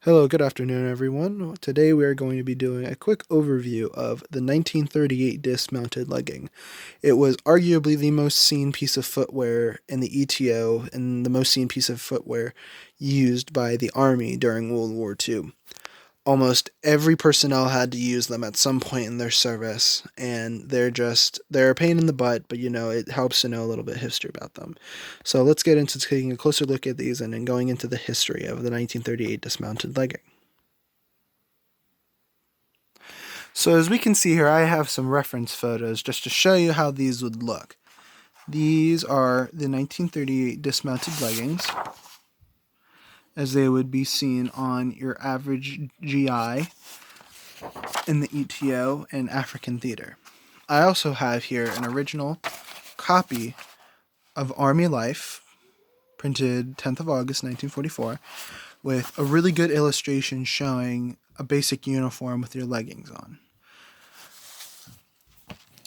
Hello, good afternoon, everyone. Today we are going to be doing a quick overview of the 1938 dismounted legging. It was arguably the most seen piece of footwear in the ETO and the most seen piece of footwear used by the Army during World War II. Almost every personnel had to use them at some point in their service, and they're a pain in the butt, but it helps to know a little bit of history about them. So let's get into taking a closer look at these and then going into the history of the 1938 dismounted legging. So as we can see here, I have some reference photos just to show you how these would look. These are the 1938 dismounted leggings as they would be seen on your average GI in the ETO and African theater. I also have here an original copy of Army Life, printed 10th of August 1944, with a really good illustration showing a basic uniform with your leggings on.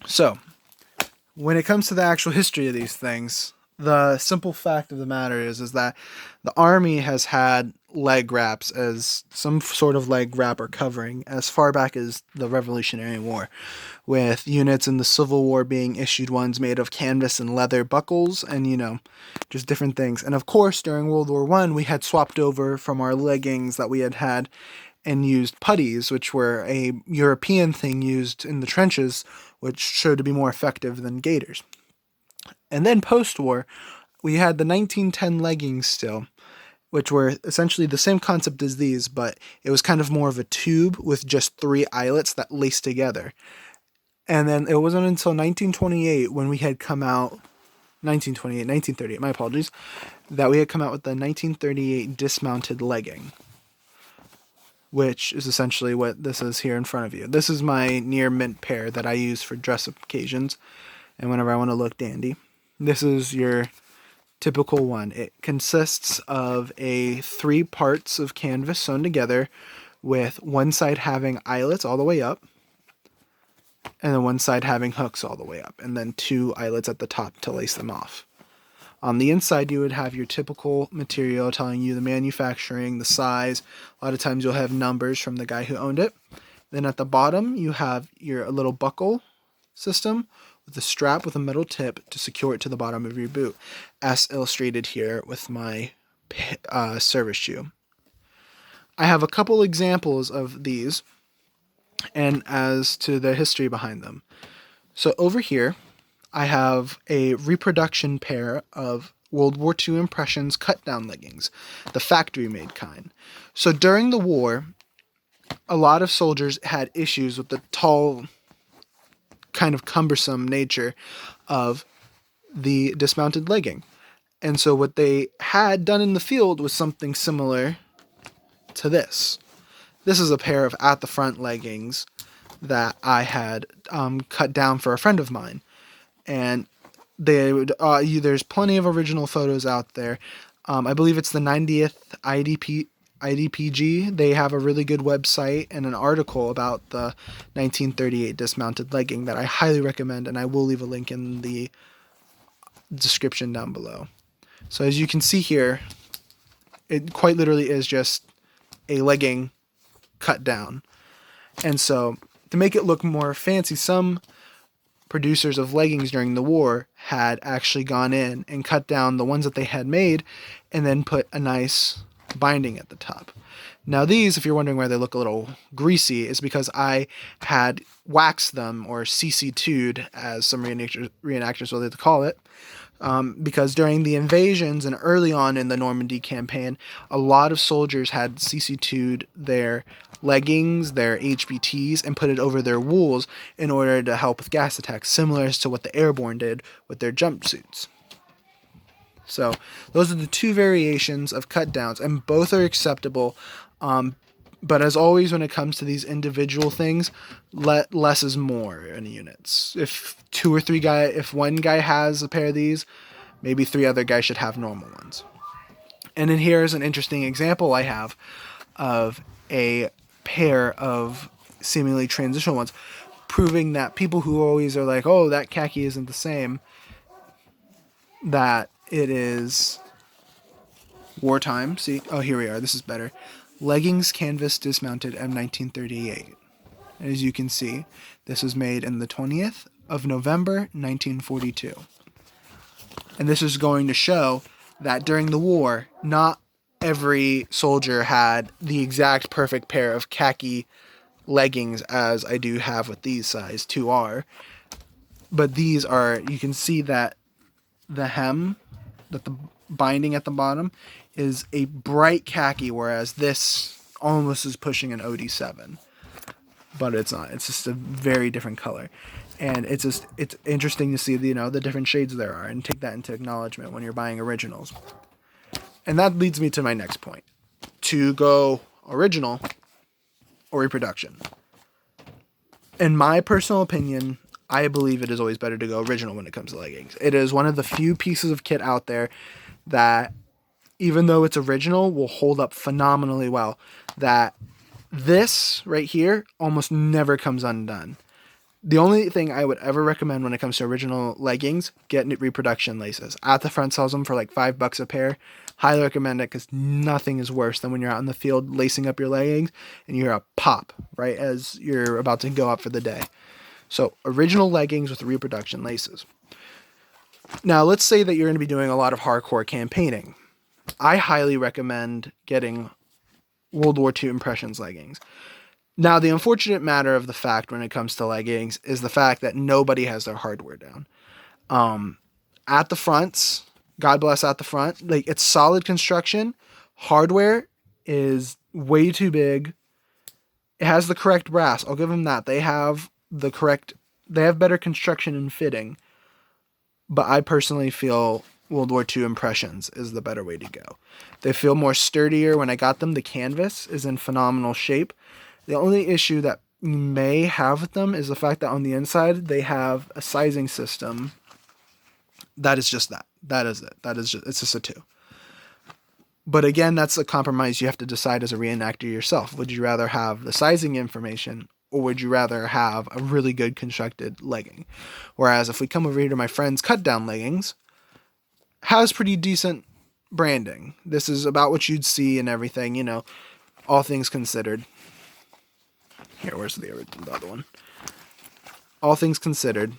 So, when it comes to the actual history of these things, the simple fact of the matter is that the Army has had leg wraps as some sort of leg wrap or covering as far back as the Revolutionary War, with units in the Civil War being issued ones made of canvas and leather buckles and, just different things. And of course, during World War I, we had swapped over from our leggings that we had and used puttees, which were a European thing used in the trenches, which showed to be more effective than gaiters. And then post-war, we had the 1910 leggings still, which were essentially the same concept as these, but it was kind of more of a tube with just three eyelets that laced together. And then it wasn't until 1928 when we had come out, 1938, my apologies, that we had come out with the 1938 dismounted legging, which is essentially what this is here in front of you. This is my near mint pair that I use for dress occasions and whenever I want to look dandy. This is your typical one. It consists of three parts of canvas sewn together with one side having eyelets all the way up and then one side having hooks all the way up and then two eyelets at the top to lace them off. On the inside, you would have your typical material telling you the manufacturing, the size. A lot of times you'll have numbers from the guy who owned it. Then at the bottom, you have your little buckle system with a strap with a metal tip to secure it to the bottom of your boot, as illustrated here with my service shoe. I have a couple examples of these and as to the history behind them. So over here, I have a reproduction pair of World War II Impressions cut-down leggings, the factory-made kind. So during the war, a lot of soldiers had issues with the tall, kind of cumbersome nature of the dismounted legging. And so what they had done in the field was something similar to this. This is a pair of at-the-front leggings that I had cut down for a friend of mine. And there's plenty of original photos out there. I believe it's the 90th IDPG. They have a really good website and an article about the 1938 dismounted legging that I highly recommend, and I will leave a link in the description down below. So as you can see here, it quite literally is just a legging cut down. And so to make it look more fancy, some producers of leggings during the war had actually gone in and cut down the ones that they had made and then put a nice binding at the top. Now these, if you're wondering why they look a little greasy, is because I had waxed them, or CC2'd, as some reenactors will like to call it, because during the invasions and early on in the Normandy campaign, a lot of soldiers had CC2'd their leggings, their HBTs, and put it over their wools in order to help with gas attacks, similar to what the airborne did with their jumpsuits. So those are the two variations of cut downs, and both are acceptable. But as always, when it comes to these individual things, less is more in units. If one guy has a pair of these, maybe three other guys should have normal ones. And then here's an interesting example I have of a pair of seemingly transitional ones, proving that people who always are like, oh, that khaki isn't the same, that it is wartime. See, oh, here we are. This is better. Leggings Canvas Dismounted M1938. As you can see, this was made in the 20th of November 1942. And this is going to show that during the war, not every soldier had the exact perfect pair of khaki leggings as I do have with these size 2R. But these are, you can see that the hem, that the binding at the bottom is a bright khaki, whereas this almost is pushing an OD7. But it's not. It's just a very different color. And it's interesting to see the different shades there are and take that into acknowledgement when you're buying originals. And that leads me to my next point. To go original or reproduction. In my personal opinion, I believe it is always better to go original when it comes to leggings. It is one of the few pieces of kit out there that, even though it's original, will hold up phenomenally well. That this right here almost never comes undone. The only thing I would ever recommend when it comes to original leggings, get reproduction laces. At the Front sells them for like $5 a pair. Highly recommend it because nothing is worse than when you're out in the field lacing up your leggings and you hear a pop right as you're about to go out for the day. So original leggings with reproduction laces. Now let's say that you're going to be doing a lot of hardcore campaigning. I highly recommend getting World War II Impressions leggings. Now, the unfortunate matter of the fact when it comes to leggings is the fact that nobody has their hardware down. At the fronts, God bless At the Front, like it's solid construction. Hardware is way too big. It has the correct brass. I'll give them that. They have better construction and fitting. But I personally feel World War II Impressions is the better way to go. They feel more sturdier. When I got them, the canvas is in phenomenal shape. The only issue that you may have with them is the fact that on the inside they have a sizing system. That is just that. That is it. It's just a 2. But again, that's a compromise you have to decide as a reenactor yourself. Would you rather have the sizing information, or would you rather have a really good constructed legging? Whereas if we come over here to my friend's cut down leggings, has pretty decent branding. This is about what you'd see and everything, all things considered. Here, where's the other one? All things considered,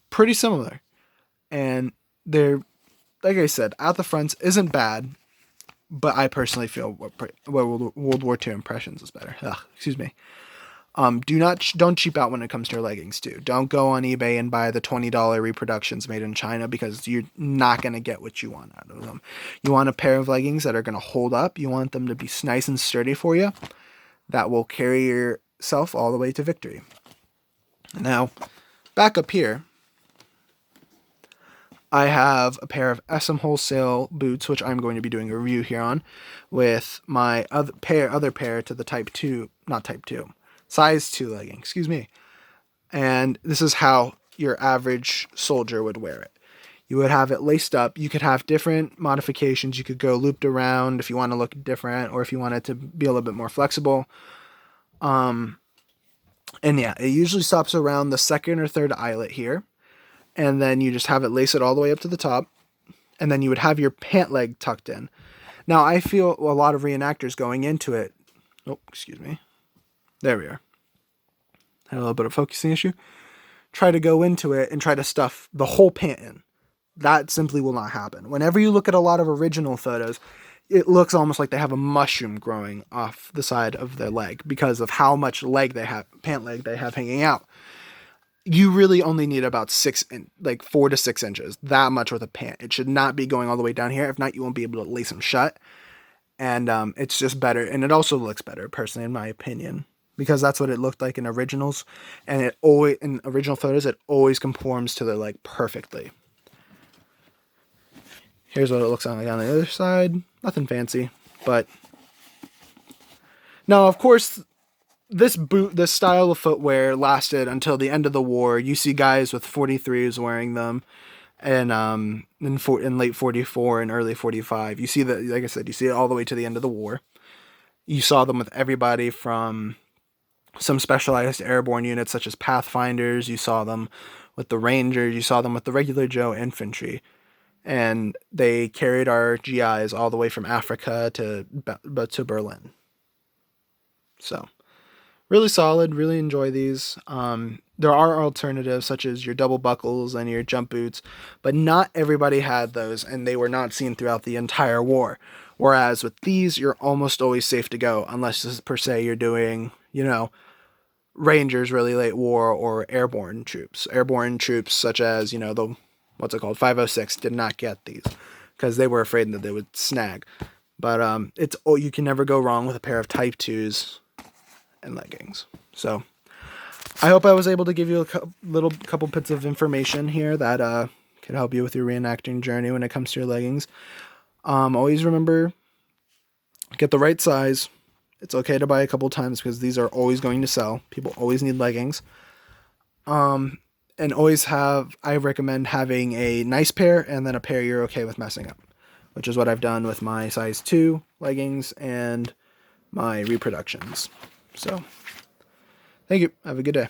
pretty similar. And they're, like I said, At the Fronts isn't bad, but I personally feel World War II Impressions is better. Excuse me. Don't cheap out when it comes to your leggings too. Don't go on eBay and buy the $20 reproductions made in China because you're not going to get what you want out of them. You want a pair of leggings that are going to hold up. You want them to be nice and sturdy for you. That will carry yourself all the way to victory. Now, back up here, I have a pair of SM Wholesale boots, which I'm going to be doing a review here on, with my other pair to the size 2 legging, excuse me. And this is how your average soldier would wear it. You would have it laced up. You could have different modifications. You could go looped around if you want to look different, or if you want it to be a little bit more flexible. And yeah, it usually stops around the second or third eyelet here. And then you just have it lace it all the way up to the top. And then you would have your pant leg tucked in. Now, I feel a lot of reenactors going into it. Oh, excuse me. There we are. Had a little bit of focusing issue. Try to go into it and try to stuff the whole pant in. That simply will not happen. Whenever you look at a lot of original photos, it looks almost like they have a mushroom growing off the side of their leg because of how much pant leg they have hanging out. You really only need about 4 to 6 inches, that much with a pant. It should not be going all the way down here. If not, you won't be able to lace them shut. And it's just better. And it also looks better, personally, in my opinion, because that's what it looked like in originals. And in original photos, it always conforms to their leg perfectly. Here's what it looks like on the other side. Nothing fancy, but now, of course, this style of footwear lasted until the end of the war. You see guys with 43s wearing them, and in late 44 and early 45. You see that, like I said, you see it all the way to the end of the war. You saw them with everybody from some specialized airborne units such as Pathfinders. You saw them with the Rangers. You saw them with the regular Joe infantry. and they carried our GIs all the way from Africa to Berlin. So really solid. Really enjoy these. There are alternatives such as your double buckles and your jump boots, but not everybody had those, and they were not seen throughout the entire war. Whereas with these, you're almost always safe to go, unless per se you're doing, Rangers really late war or airborne troops. Airborne troops such as, the what's it called, 506 did not get these because they were afraid that they would snag. But you can never go wrong with a pair of Type 2s and leggings. So I hope I was able to give you a couple bits of information here that can help you with your reenacting journey when it comes to your leggings. Always remember, get the right size. It's okay to buy a couple times because these are always going to sell. People always need leggings. And I recommend having a nice pair and then a pair you're okay with messing up, which is what I've done with my size 2 leggings and my reproductions. So, thank you. Have a good day.